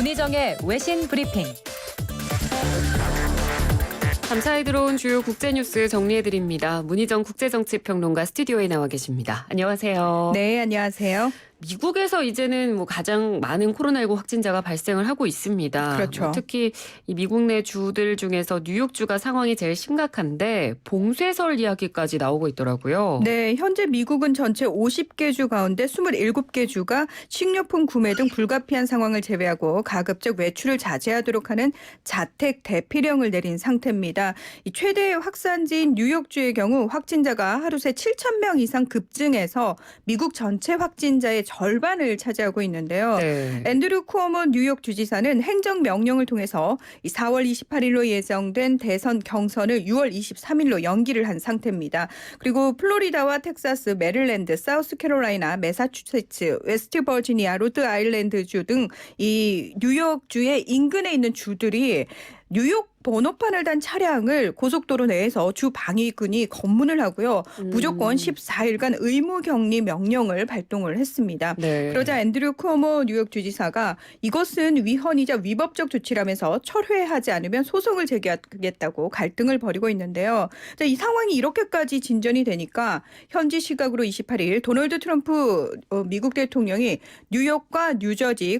문희정의 외신 브리핑. 감사히 들어온 주요 국제뉴스 정리해드립니다. 문희정 국제정치평론가 스튜디오에 나와 계십니다. 안녕하세요. 네, 안녕하세요. 미국에서 이제는 가장 많은 코로나19 확진자가 발생을 하고 있습니다. 그렇죠. 특히 이 미국 내 주들 중에서 뉴욕주가 상황이 제일 심각한데 봉쇄설 이야기까지 나오고 있더라고요. 네, 현재 미국은 전체 50개 주 가운데 27개 주가 식료품 구매 등 불가피한 상황을 제외하고 가급적 외출을 자제하도록 하는 자택 대피령을 내린 상태입니다. 이 최대 확산지인 뉴욕주의 경우 확진자가 하루 새 7천 명 이상 급증해서 미국 전체 확진자의 절반을 차지하고 있는데요. 네. 앤드류 쿠오모 뉴욕 주지사는 행정명령을 통해서 4월 28일로 예정된 대선 경선을 6월 23일로 연기를 한 상태입니다. 그리고 플로리다와 텍사스, 메릴랜드, 사우스캐롤라이나, 매사추세츠, 웨스트버지니아, 로드아일랜드주 등 이 뉴욕주의 인근에 있는 주들이 뉴욕 번호판을 단 차량을 고속도로 내에서 주 방위군이 검문을 하고요. 무조건 14일간 의무 격리 명령을 발동을 했습니다. 네. 그러자 앤드류 쿠오모 뉴욕 주지사가 이것은 위헌이자 위법적 조치라면서 철회하지 않으면 소송을 제기하겠다고 갈등을 벌이고 있는데요. 자, 이 상황이 이렇게까지 진전이 되니까 현지 시각으로 28일 도널드 트럼프 미국 대통령이 뉴욕과 뉴저지,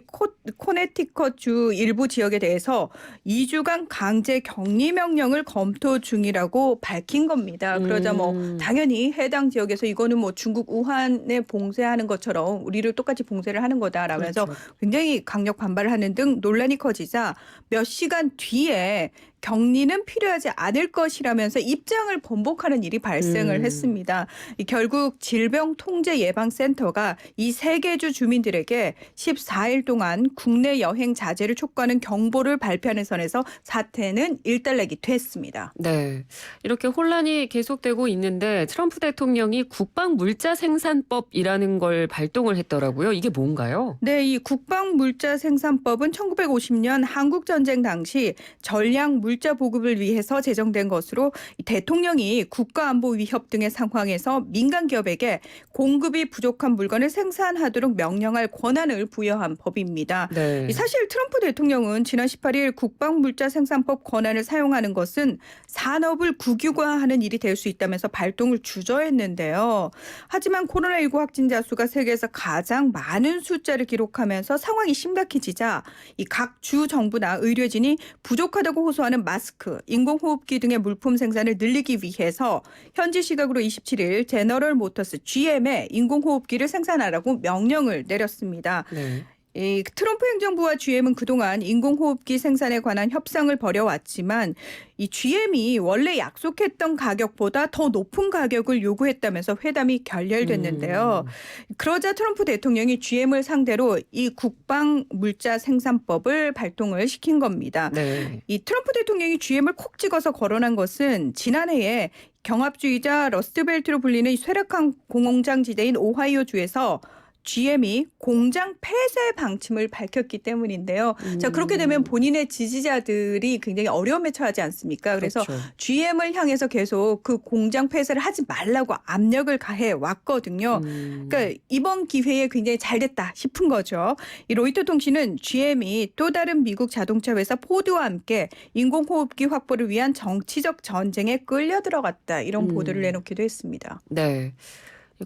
코네티컷 주 일부 지역에 대해서 2주간 강제 격리 명령을 검토 중이라고 밝힌 겁니다. 그러자 당연히 해당 지역에서 이거는 중국 우한에 봉쇄하는 것처럼 우리를 똑같이 봉쇄를 하는 거다라면서 그렇죠. 굉장히 강력 반발을 하는 등 논란이 커지자 몇 시간 뒤에 격리는 필요하지 않을 것이라면서 입장을 번복하는 일이 발생을 했습니다. 결국 질병통제예방센터가 이 세 개 주 주민들에게 14일 동안 국내 여행 자제를 촉구하는 경보를 발표하는 선에서 사태는 일단락이 됐습니다. 네, 이렇게 혼란이 계속되고 있는데 트럼프 대통령이 국방물자생산법이라는 걸 발동을 했더라고요. 이게 뭔가요? 네, 이 국방물자생산법은 1950년 한국전쟁 당시 전략 물자 보급을 위해서 제정된 것으로 대통령이 국가안보 위협 등의 상황에서 민간 기업에게 공급이 부족한 물건을 생산하도록 명령할 권한을 부여한 법입니다. 네. 사실 트럼프 대통령은 지난 18일 국방물자생산법 권한을 사용하는 것은 산업을 국유화하는 일이 될 수 있다면서 발동을 주저했는데요. 하지만 코로나19 확진자 수가 세계에서 가장 많은 숫자를 기록하면서 상황이 심각해지자 이 각 주 정부나 의료진이 부족하다고 호소하는 마스크, 인공호흡기 등의 물품 생산을 늘리기 위해서 현지 시각으로 27일 제너럴 모터스 GM에 인공호흡기를 생산하라고 명령을 내렸습니다. 네. 이 트럼프 행정부와 GM은 그동안 인공호흡기 생산에 관한 협상을 벌여왔지만 이 GM이 원래 약속했던 가격보다 더 높은 가격을 요구했다면서 회담이 결렬됐는데요. 그러자 트럼프 대통령이 GM을 상대로 이 국방물자생산법을 발동을 시킨 겁니다. 네. 이 트럼프 대통령이 GM을 콕 찍어서 거론한 것은 지난해에 경합주의자 러스트벨트로 불리는 쇠락한 공공장지대인 오하이오주에서 GM이 공장 폐쇄 방침을 밝혔기 때문인데요. 자, 그렇게 되면 본인의 지지자들이 굉장히 어려움에 처하지 않습니까? 그래서 그렇죠. GM을 향해서 계속 그 공장 폐쇄를 하지 말라고 압력을 가해 왔거든요. 그러니까 이번 기회에 굉장히 잘 됐다 싶은 거죠. 이 로이터 통신은 GM이 또 다른 미국 자동차 회사 포드와 함께 인공호흡기 확보를 위한 정치적 전쟁에 끌려 들어갔다. 이런 보도를 내놓기도 했습니다. 네.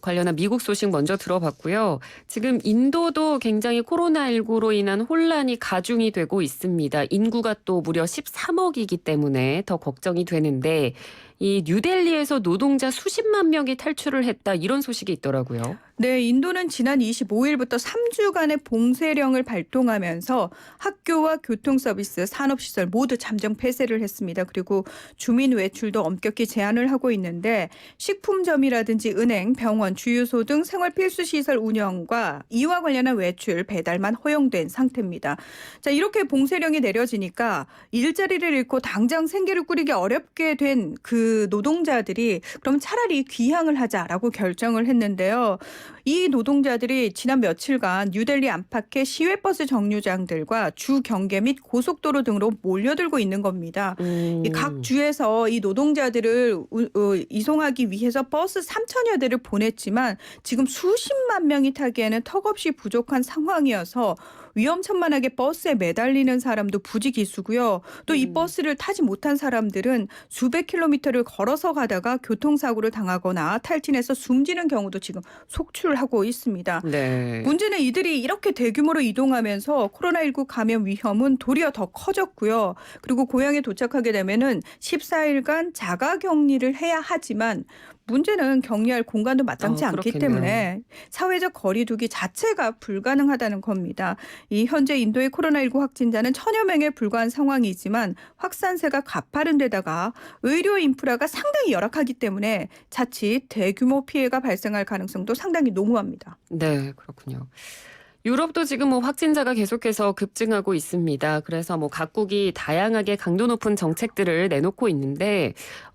관련한 미국 소식 먼저 들어봤고요. 지금 인도도 굉장히 코로나19로 인한 혼란이 가중이 되고 있습니다. 인구가 또 무려 13억이기 때문에 더 걱정이 되는데 이 뉴델리에서 노동자 수십만 명이 탈출을 했다 이런 소식이 있더라고요. 네, 인도는 지난 25일부터 3주간의 봉쇄령을 발동하면서 학교와 교통서비스, 산업시설 모두 잠정 폐쇄를 했습니다. 그리고 주민 외출도 엄격히 제한을 하고 있는데 식품점이라든지 은행, 병원, 주유소 등 생활 필수시설 운영과 이와 관련한 외출, 배달만 허용된 상태입니다. 자, 이렇게 봉쇄령이 내려지니까 일자리를 잃고 당장 생계를 꾸리기 어렵게 된 그 노동자들이 그럼 차라리 귀향을 하자라고 결정을 했는데요. 이 노동자들이 지난 며칠간 뉴델리 안팎의 시외버스 정류장들과 주 경계 및 고속도로 등으로 몰려들고 있는 겁니다. 각 주에서 이 노동자들을 이송하기 위해서 버스 3천여 대를 보냈지만 지금 수십만 명이 타기에는 턱없이 부족한 상황이어서 위험천만하게 버스에 매달리는 사람도 부지기수고요. 또 이 버스를 타지 못한 사람들은 수백 킬로미터를 걸어서 가다가 교통사고를 당하거나 탈진해서 숨지는 경우도 지금 속출하고 있습니다. 네. 문제는 이들이 이렇게 대규모로 이동하면서 코로나19 감염 위험은 도리어 더 커졌고요. 그리고 고향에 도착하게 되면은 14일간 자가 격리를 해야 하지만 문제는 격리할 공간도 마땅치 않기 그렇겠네요. 때문에 사회적 거리 두기 자체가 불가능하다는 겁니다. 이 현재 인도의 코로나19 확진자는 1,000여 명에 불과한 상황이지만 확산세가 가파른 데다가 의료 인프라가 상당히 열악하기 때문에 자칫 대규모 피해가 발생할 가능성도 상당히 농후합니다. 네, 그렇군요. 유럽도 지금 확진자가 계속해서 급증하고 있습니다. 그래서 각국이 다양하게 강도 높은 정책들을 내놓고 있는데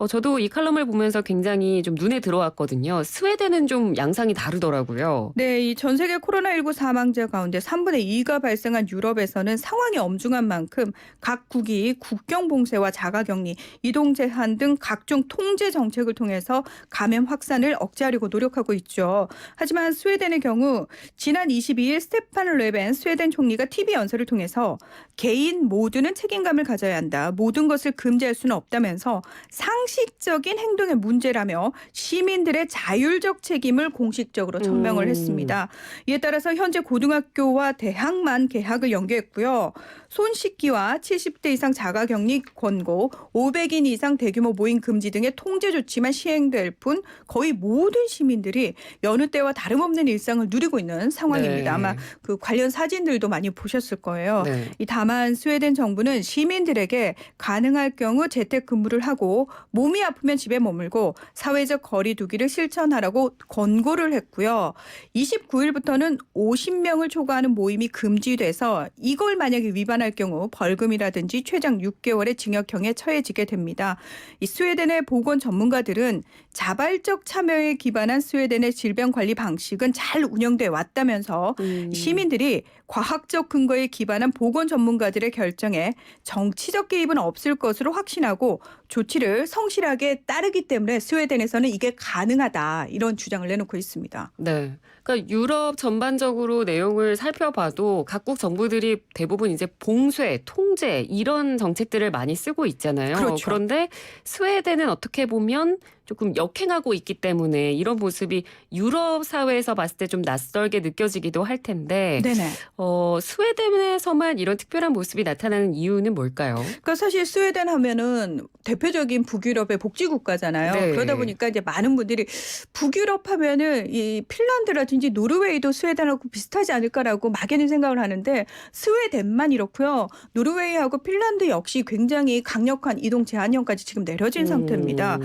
저도 이 칼럼을 보면서 굉장히 좀 눈에 들어왔거든요. 스웨덴은 좀 양상이 다르더라고요. 네, 이 전 세계 코로나19 사망자 가운데 3분의 2가 발생한 유럽에서는 상황이 엄중한 만큼 각국이 국경 봉쇄와 자가격리, 이동 제한 등 각종 통제 정책을 통해서 감염 확산을 억제하려고 노력하고 있죠. 하지만 스웨덴의 경우 지난 22일 스테판 레벤 스웨덴 총리가 TV 연설을 통해서 개인 모두는 책임감을 가져야 한다. 모든 것을 금지할 수는 없다면서 상식적인 행동의 문제라며 시민들의 자율적 책임을 공식적으로 천명을 했습니다. 이에 따라서 현재 고등학교와 대학만 개학을 연기했고요. 손 씻기와 70대 이상 자가격리 권고, 500인 이상 대규모 모임 금지 등의 통제 조치만 시행될 뿐 거의 모든 시민들이 여느 때와 다름없는 일상을 누리고 있는 상황입니다. 네. 아마 그 관련 사진들도 많이 보셨을 거예요. 네. 다만 스웨덴 정부는 시민들에게 가능할 경우 재택근무를 하고 몸이 아프면 집에 머물고 사회적 거리 두기를 실천하라고 권고를 했고요. 29일부터는 50명을 초과하는 모임이 금지돼서 이걸 만약에 위반할 경우 벌금이라든지 최장 6개월의 징역형에 처해지게 됩니다. 이 스웨덴의 보건 전문가들은 자발적 참여에 기반한 스웨덴의 질병관리 방식은 잘 운영돼 왔다면서 시민들이 과학적 근거에 기반한 보건 전문가들의 결정에 정치적 개입은 없을 것으로 확신하고 조치를 성실하게 따르기 때문에 스웨덴에서는 이게 가능하다 이런 주장을 내놓고 있습니다. 네. 그러니까 유럽 전반적으로 내용을 살펴봐도 각국 정부들이 대부분 이제 봉쇄, 통제 이런 정책들을 많이 쓰고 있잖아요. 그렇죠. 그런데 스웨덴은 어떻게 보면 조금 역행하고 있기 때문에 이런 모습이 유럽 사회에서 봤을 때 좀 낯설게 느껴지기도 할 텐데 네네. 스웨덴에서만 이런 특별한 모습이 나타나는 이유는 뭘까요? 그러니까 사실 스웨덴 하면은 대표적인 북유럽의 복지국가잖아요. 네. 그러다 보니까 이제 많은 분들이 북유럽 하면은 이 핀란드라든지 노르웨이도 스웨덴하고 비슷하지 않을까라고 막연히 생각을 하는데 스웨덴만 이렇고요. 노르웨이하고 핀란드 역시 굉장히 강력한 이동 제한령까지 지금 내려진 상태입니다.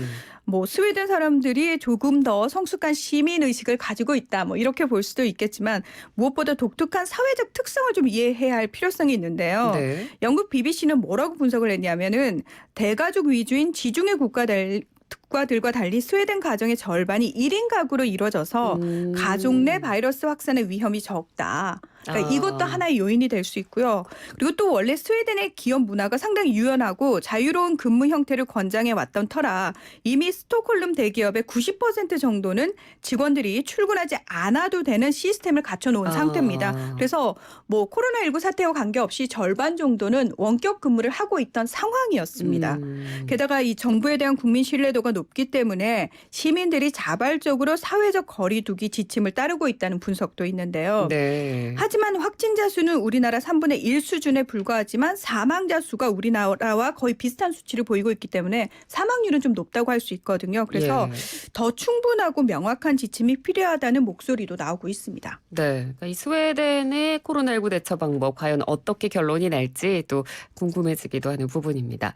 스웨덴 사람들이 조금 더 성숙한 시민 의식을 가지고 있다. 이렇게 볼 수도 있겠지만 무엇보다 독특한 사회적 특성을 좀 이해해야 할 필요성이 있는데요. 네. 영국 BBC는 뭐라고 분석을 했냐면은 대가족 위주인 지중해 국가들과 달리 스웨덴 가정의 절반이 1인 가구로 이루어져서 가족 내 바이러스 확산의 위험이 적다. 그러니까 이것도 하나의 요인이 될 수 있고요. 그리고 또 원래 스웨덴의 기업 문화가 상당히 유연하고 자유로운 근무 형태를 권장해 왔던 터라 이미 스톡홀름 대기업의 90% 정도는 직원들이 출근하지 않아도 되는 시스템을 갖춰놓은 상태입니다. 그래서 코로나19 사태와 관계없이 절반 정도는 원격 근무를 하고 있던 상황이었습니다. 게다가 이 정부에 대한 국민 신뢰도가 높기 때문에 시민들이 자발적으로 사회적 거리 두기 지침을 따르고 있다는 분석도 있는데요. 네. 하지만 확진자 수는 우리나라 3분의 1 수준에 불과하지만 사망자 수가 우리나라와 거의 비슷한 수치를 보이고 있기 때문에 사망률은 좀 높다고 할 수 있거든요. 그래서 더 충분하고 명확한 지침이 필요하다는 목소리도 나오고 있습니다. 네. 그러니까 이 스웨덴의 코로나19 대처 방법 과연 어떻게 결론이 날지 또 궁금해지기도 하는 부분입니다.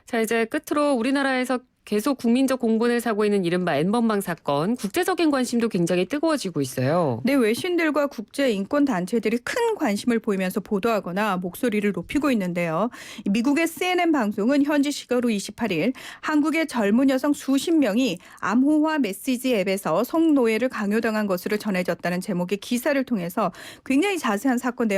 자, 이제 끝으로 우리나라에서 계속 국민적 공분을 사고 있는 이른바 N번방 사건, 국제적인 관심도 굉장히 뜨거워지고 있어요. 네, 외신들과 국제 인권 단체들이 큰 관심을 보이면서 보도하거나 목소리를 높이고 있는데요. 미국의 CNN 방송은 현지 시각으로 28일 한국의 젊은 여성 수십 명이 암호화 메시지 앱에서 성노예를 강요당한 것으로 전해졌다는 제목의 기사를 통해서 굉장히 자세한 사건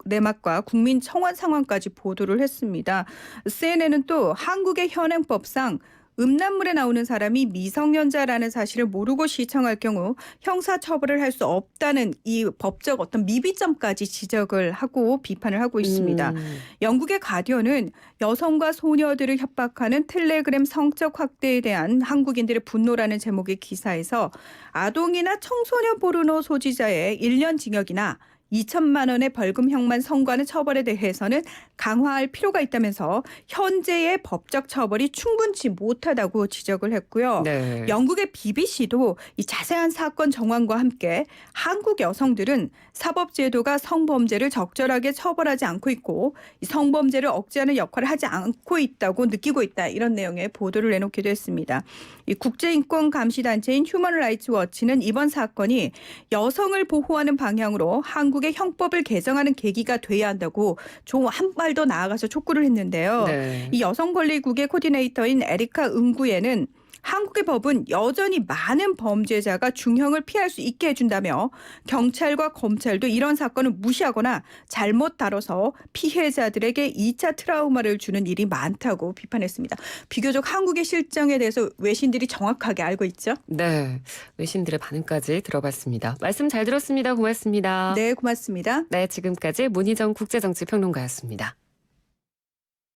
내막과 국민 청원 상황까지 보도를 했습니다. CNN은 또 한국의 현행법상 음란물에 나오는 사람이 미성년자라는 사실을 모르고 시청할 경우 형사처벌을 할 수 없다는 이 법적 어떤 미비점까지 지적을 하고 비판을 하고 있습니다. 영국의 가디언은 여성과 소녀들을 협박하는 텔레그램 성적 확대에 대한 한국인들의 분노라는 제목의 기사에서 아동이나 청소년 포르노 소지자의 1년 징역이나 2천만 원의 벌금형만 선고하는 처벌에 대해서는 강화할 필요가 있다면서 현재의 법적 처벌이 충분치 못하다고 지적을 했고요. 네. 영국의 BBC도 이 자세한 사건 정황과 함께 한국 여성들은 사법제도가 성범죄를 적절하게 처벌하지 않고 있고 이 성범죄를 억제하는 역할을 하지 않고 있다고 느끼고 있다. 이런 내용의 보도를 내놓기도 했습니다. 이 국제인권감시단체인 휴먼라이츠 워치는 이번 사건이 여성을 보호하는 방향으로 한국의 형법을 개정하는 계기가 돼야 한다고 좀 한 발 더 나아가서 촉구를 했는데요. 네. 이 여성권리국의 코디네이터인 에리카 응구에는 한국의 법은 여전히 많은 범죄자가 중형을 피할 수 있게 해준다며 경찰과 검찰도 이런 사건을 무시하거나 잘못 다뤄서 피해자들에게 2차 트라우마를 주는 일이 많다고 비판했습니다. 비교적 한국의 실정에 대해서 외신들이 정확하게 알고 있죠? 네. 외신들의 반응까지 들어봤습니다. 말씀 잘 들었습니다. 고맙습니다. 네, 고맙습니다. 네, 지금까지 문희정 국제정치평론가였습니다.